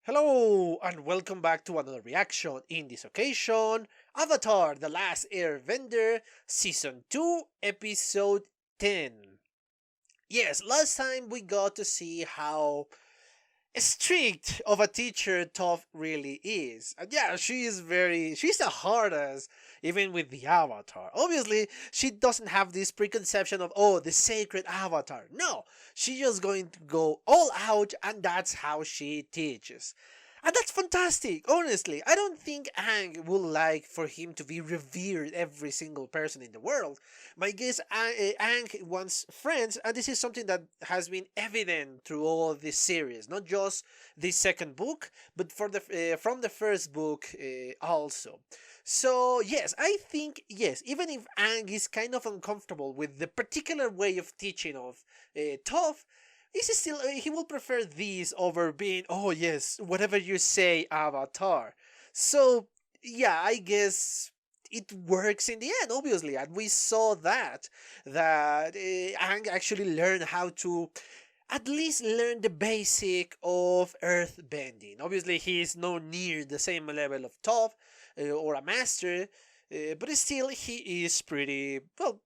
Hello and welcome back to another reaction. In this occasion, Avatar: The Last Airbender Season 2 Episode 10. Yes, last time we got to see how strict of a teacher Toph really is. And yeah, she's the hardest, even with the Avatar. Obviously, she doesn't have this preconception of, oh, the sacred Avatar. No, she's just going to go all out, and that's how she teaches. And that's fantastic, honestly. I don't think Aang would like for him to be revered every single person in the world. My guess, Aang wants friends, and this is something that has been evident through all this series, not just the second book, but from the first book also. So yes, I think yes, even if Aang is kind of uncomfortable with the particular way of teaching of Toph, he will prefer these over being, oh yes, whatever you say, Avatar. So yeah, I guess it works in the end, obviously, and we saw that Aang actually learned how to at least learn the basic of earth bending. Obviously, he is no near the same level of Toph or a master, but still he is pretty well.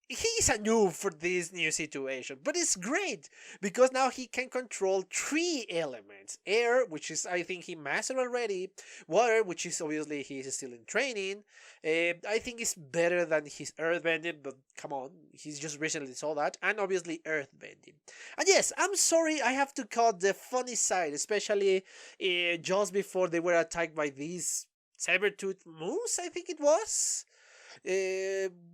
He's a noob for this new situation, but it's great because now he can control three elements: air, which is I think he mastered already; water, which is obviously he's still in training. I think it's better than his earthbending, but come on, he's just recently saw that, and obviously earthbending. And yes, I'm sorry I have to cut the funny side, especially just before they were attacked by these saber-tooth moose. I think it was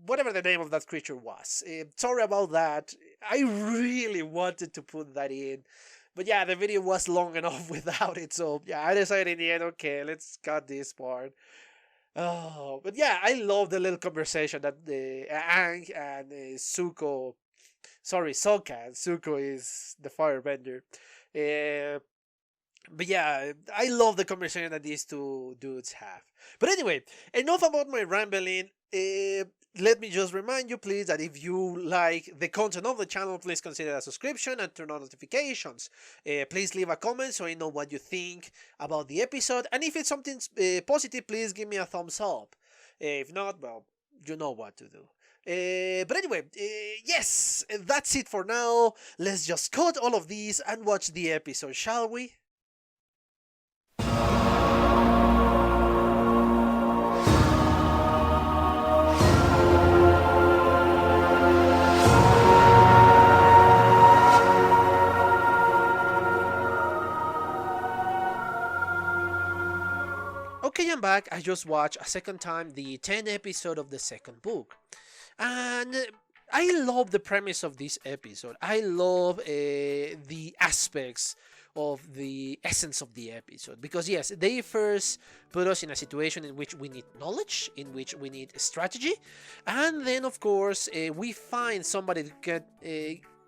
whatever the name of that creature was. Sorry about that. I really wanted to put that in. But yeah, the video was long enough without it, so yeah, I decided in the end, okay, let's cut this part. Oh, but yeah, I love the little conversation that Aang and Zuko, sorry, Sokka and Zuko is the firebender. Uh, but yeah, I love the conversation that these two dudes have. But anyway, enough about my rambling. Let me just remind you, please, that if you like the content of the channel, please consider a subscription and turn on notifications. Please leave a comment so I know what you think about the episode. And if it's something positive, please give me a thumbs up. If not, well, you know what to do. But anyway, yes, that's it for now. Let's just cut all of these and watch the episode, shall we? Okay, I'm back. I just watched a second time the 10th episode of the second book. And I love the premise of this episode. I love the aspects of the essence of the episode. Because, yes, they first put us in a situation in which we need knowledge, in which we need strategy. And then, of course, we find somebody that can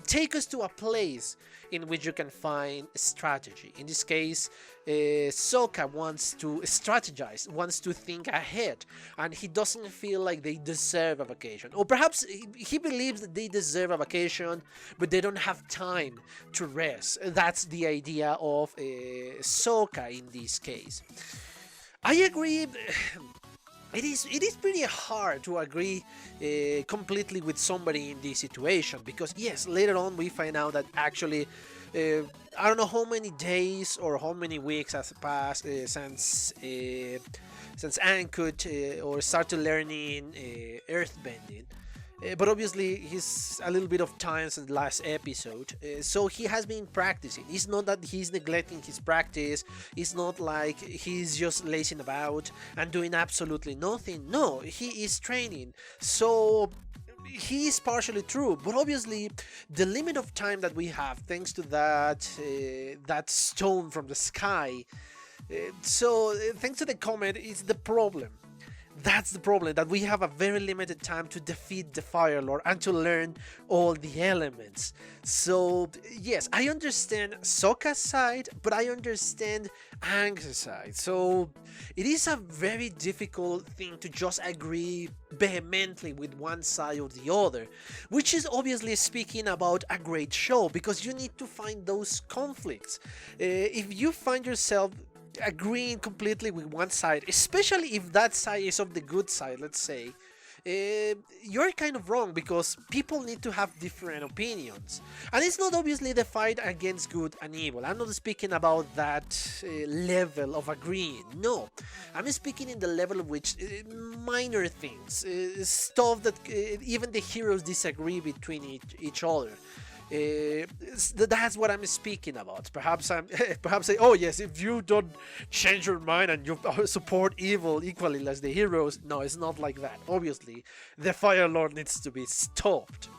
take us to a place in which you can find strategy. In this case, Sokka wants to strategize, wants to think ahead, and he doesn't feel like they deserve a vacation. Or perhaps he believes that they deserve a vacation, but they don't have time to rest. That's the idea of Sokka in this case. I agree. It is pretty hard to agree completely with somebody in this situation, because yes, later on we find out that actually I don't know how many days or how many weeks has passed since Aang could or started learning earthbending. But obviously he's a little bit of time since the last episode, so he has been practicing. It's not that he's neglecting his practice, it's not like he's just lazing about and doing absolutely nothing. No, he is training, so he is partially true, but obviously the limit of time that we have, thanks to that stone from the sky, thanks to the comet, is the problem. That's the problem, that we have a very limited time to defeat the Fire Lord and to learn all the elements. So, yes, I understand Sokka's side, but I understand Aang's side. So, it is a very difficult thing to just agree vehemently with one side or the other, which is obviously speaking about a great show, because you need to find those conflicts. If you find yourself agreeing completely with one side, especially if that side is of the good side, let's say, you're kind of wrong, because people need to have different opinions. And it's not obviously the fight against good and evil. I'm not speaking about that level of agreeing. No, I'm speaking in the level of which minor things, stuff that even the heroes disagree between each other. That's what I'm speaking about. Perhaps perhaps say, oh yes, if you don't change your mind and you support evil equally as the heroes, no, it's not like that. Obviously, the Fire Lord needs to be stopped.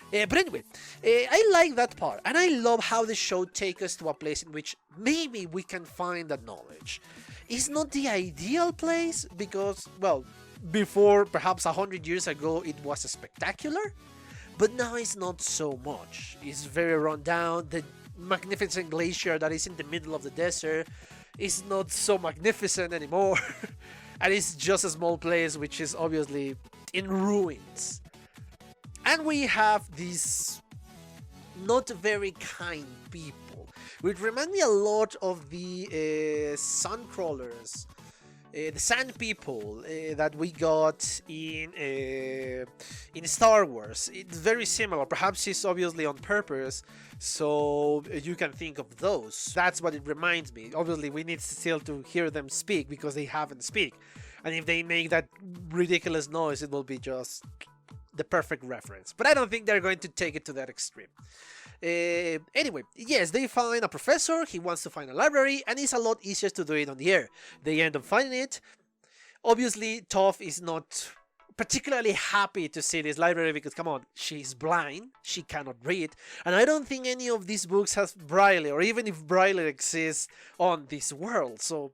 But anyway, I like that part, and I love how the show takes us to a place in which maybe we can find that knowledge. It's not the ideal place because, well, before perhaps 100 years ago, it was spectacular. But now it's not so much. It's very run down. The magnificent glacier that is in the middle of the desert is not so magnificent anymore. And it's just a small place which is obviously in ruins. And we have these not very kind people, which remind me a lot of the Suncrawlers, the Sand People that we got in Star Wars. It's very similar. Perhaps it's obviously on purpose, so you can think of those. That's what it reminds me. Obviously, we need still to hear them speak because they haven't speak, and if they make that ridiculous noise, it will be just the perfect reference. But I don't think they're going to take it to that extreme. Anyway, yes, they find a professor, he wants to find a library, and it's a lot easier to do it on the air. They end up finding it. Obviously, Toph is not particularly happy to see this library because, come on, she's blind, she cannot read, and I don't think any of these books has Braille, or even if Braille exists on this world. So,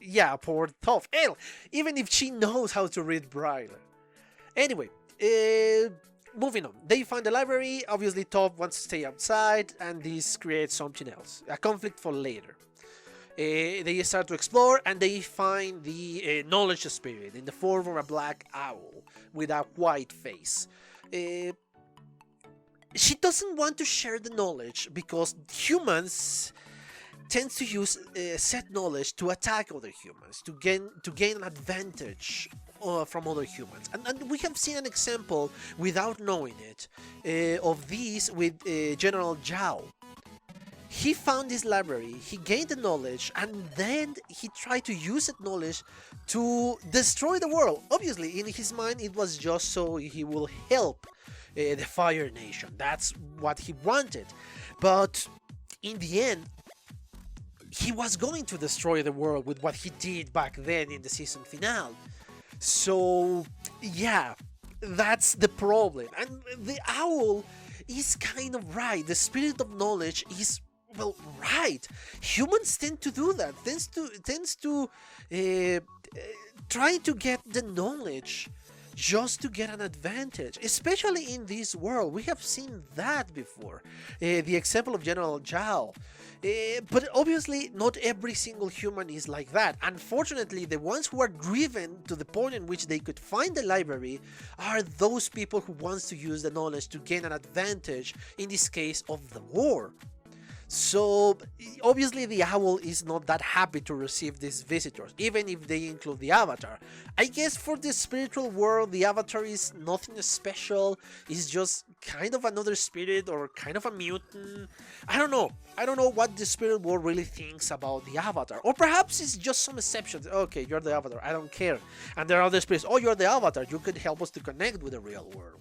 yeah, poor Toph. Hell, even if she knows how to read Braille. Anyway, moving on. They find the library. Obviously, Toph wants to stay outside, and this creates something else. A conflict for later. They start to explore, and they find the knowledge spirit in the form of a black owl with a white face. She doesn't want to share the knowledge because humans tend to use said knowledge to attack other humans, to gain an advantage from other humans. And we have seen an example, without knowing it, of these with General Zhao. He found this library, he gained the knowledge, and then he tried to use that knowledge to destroy the world. Obviously, in his mind, it was just so he will help the Fire Nation. That's what he wanted. But in the end, he was going to destroy the world with what he did back then in the season finale. So, yeah, that's the problem. And the owl is kind of right. The spirit of knowledge is, well, right. Humans tend to do that. Tends to try to get the knowledge just to get an advantage, especially in this world. We have seen that before. The example of General Zhao. But obviously, not every single human is like that. Unfortunately, the ones who are driven to the point in which they could find the library are those people who wants to use the knowledge to gain an advantage, in this case of the war. So, obviously the owl is not that happy to receive these visitors, even if they include the avatar. I guess for the spiritual world, the avatar is nothing special, it's just kind of another spirit or kind of a mutant. I don't know what the spirit world really thinks about the avatar. Or perhaps it's just some exceptions. Okay, you're the avatar, I don't care. And there are other spirits, oh, you're the avatar, you could help us to connect with the real world.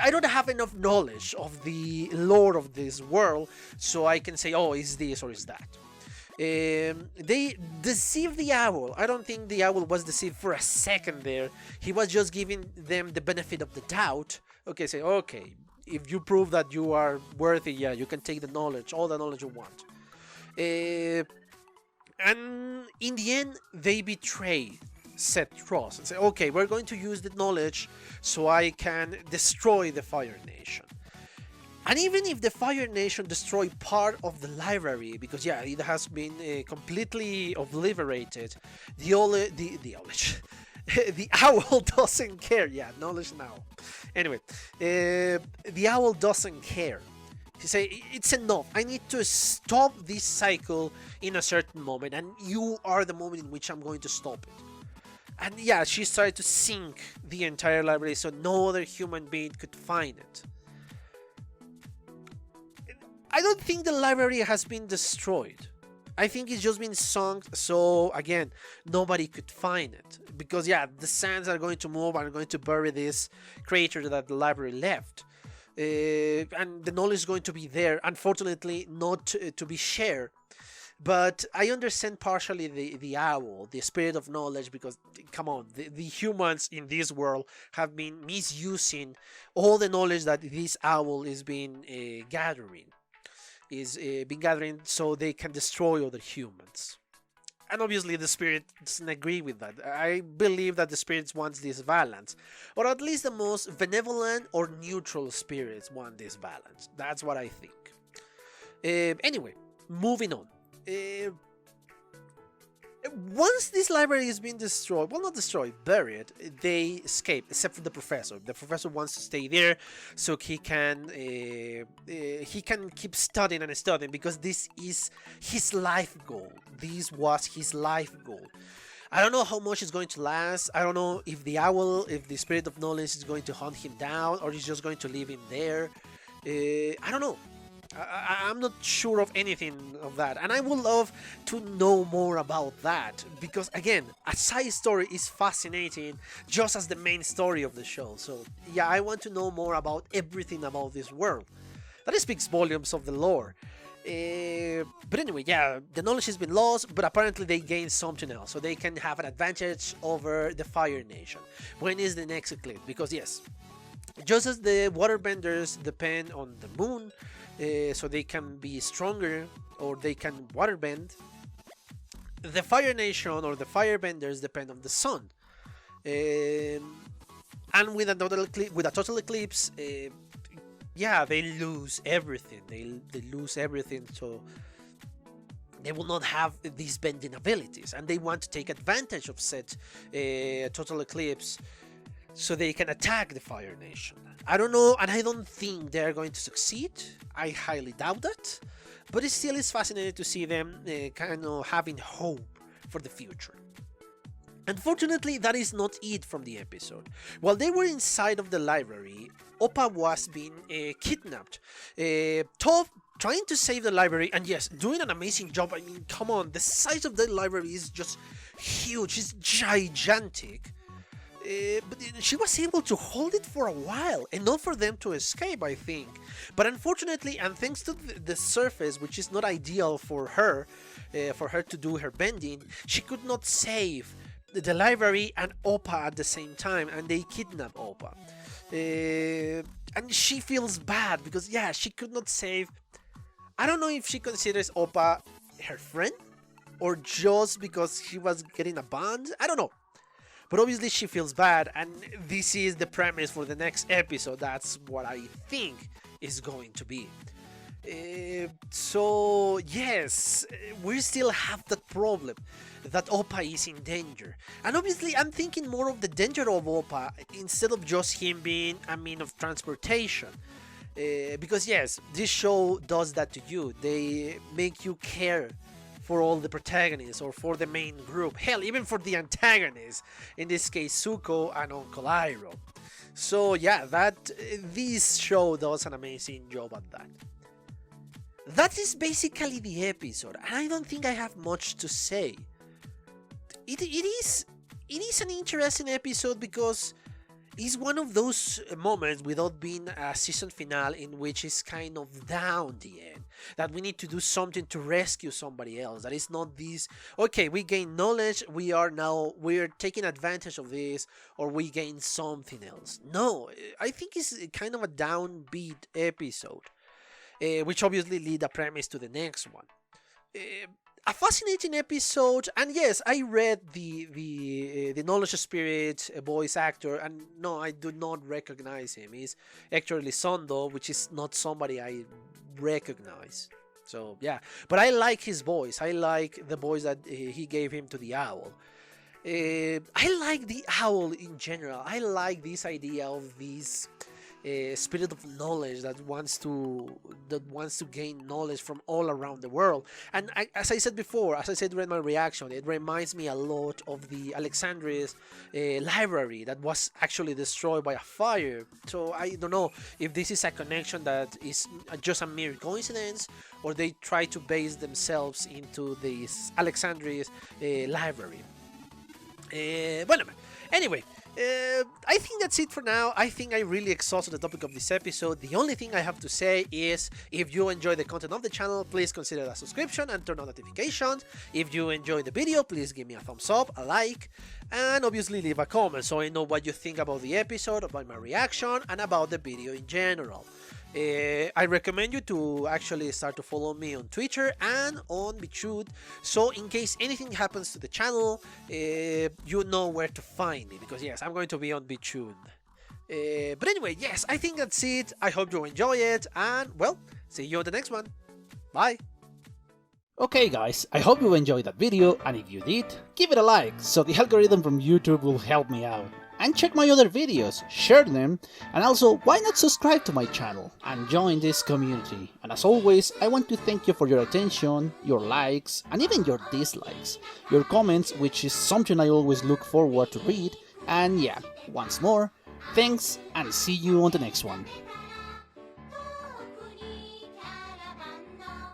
I don't have enough knowledge of the lore of this world, so I can say, oh, is this or is that. They deceive the owl. I don't think the owl was deceived for a second there. He was just giving them the benefit of the doubt. Okay, say, okay, if you prove that you are worthy, yeah, you can take the knowledge, all the knowledge you want. And in the end, they betray set trust and say, okay, we're going to use the knowledge so I can destroy the Fire Nation. And even if the Fire Nation destroy part of the library, because yeah, it has been completely obliterated, the owl doesn't care. Yeah, knowledge now. Anyway, the owl doesn't care. He say, it's enough. I need to stop this cycle in a certain moment, and you are the moment in which I'm going to stop it. And yeah, she started to sink the entire library so no other human being could find it. I don't think the library has been destroyed. I think it's just been sunk so, again, nobody could find it. Because, yeah, the sands are going to move and are going to bury this creature that the library left. And the knowledge is going to be there, unfortunately, not to be shared. But I understand partially the owl, the spirit of knowledge, because, come on, the humans in this world have been misusing all the knowledge that this owl is being gathering. So they can destroy other humans. And obviously the spirit doesn't agree with that. I believe that the spirits wants this balance. Or at least the most benevolent or neutral spirits want this balance. That's what I think. Anyway, moving on. Once this library has been destroyed, well, not destroyed, buried, they escape, except for the professor. The professor wants to stay there so he can keep studying and studying, because this is his life goal. This was his life goal. I don't know how much it's going to last. I don't know if the owl, if the spirit of knowledge is going to hunt him down, or he's just going to leave him there. I don't know. I'm not sure of anything of that, and I would love to know more about that, because again, a side story is fascinating just as the main story of the show. So yeah, I want to know more about everything about this world. That speaks volumes of the lore. But anyway, yeah, the knowledge has been lost, but apparently they gained something else, so they can have an advantage over the Fire Nation. When is the next eclipse? Because yes, just as the waterbenders depend on the moon, so they can be stronger, or they can waterbend, the Fire Nation or the Firebenders depend on the sun. And with a total eclipse, yeah, they lose everything. They lose everything, so they will not have these bending abilities, and they want to take advantage of said total eclipse so they can attack the Fire Nation. I don't know, and I don't think they're going to succeed. I highly doubt that, but it still is fascinating to see them kind of having hope for the future. Unfortunately, that is not it from the episode. While they were inside of the library, Oppa was being kidnapped. Toph trying to save the library, and yes, doing an amazing job. I mean, come on, the size of the library is just huge, it's gigantic. But she was able to hold it for a while, enough for them to escape, I think. But unfortunately, and thanks to the surface, which is not ideal for her to do her bending, she could not save the library and Oppa at the same time, and they kidnap Oppa. And she feels bad because, yeah, she could not save. I don't know if she considers Oppa her friend, or just because she was getting abandoned. I don't know. But obviously she feels bad, and this is the premise for the next episode. That's what I think is going to be. So yes, we still have that problem that Oppa is in danger. And obviously I'm thinking more of the danger of Oppa instead of just him being a mean of transportation. Because yes, this show does that to you. They make you care for all the protagonists, or for the main group, hell, even for the antagonists, in this case Zuko and Uncle Iroh. So yeah, this show does an amazing job at that. That is basically the episode, and I don't think I have much to say. It is an interesting episode because it's one of those moments without being a season finale in which it's kind of down the end. That we need to do something to rescue somebody else. That is not this, okay, we gain knowledge, we're taking advantage of this, or we gain something else. No, I think it's kind of a downbeat episode, which obviously lead a premise to the next one. A fascinating episode, and yes, I read the Knowledge Spirit voice actor, and no, I do not recognize him. He's Hector Elizondo, which is not somebody I recognize. So yeah, but I like his voice. I like the voice that he gave him to the owl. I like the owl in general. I like this idea of this spirit of knowledge that wants to gain knowledge from all around the world. And as I said before, as I said during my reaction, it reminds me a lot of the Alexandria's library that was actually destroyed by a fire. So I don't know if this is a connection that is just a mere coincidence, or they try to base themselves into this Alexandria's library. Anyway, I think that's it for now. I think I really exhausted the topic of this episode. The only thing I have to say is, if you enjoy the content of the channel, please consider a subscription and turn on notifications. If you enjoy the video, please give me a thumbs up, a like, and obviously leave a comment so I know what you think about the episode, about my reaction, and about the video in general. I recommend you to actually start to follow me on Twitter and on BitChute, so in case anything happens to the channel, you know where to find me, because yes, I'm going to be on BitChute. But anyway, yes, I think that's it. I hope you enjoy it, and well, see you on the next one. Bye! Okay guys, I hope you enjoyed that video, and if you did, give it a like, so the algorithm from YouTube will help me out. And check my other videos, share them, and also why not subscribe to my channel and join this community. And as always, I want to thank you for your attention, your likes, and even your dislikes, your comments, which is something I always look forward to read. And yeah, once more, thanks and see you on the next one.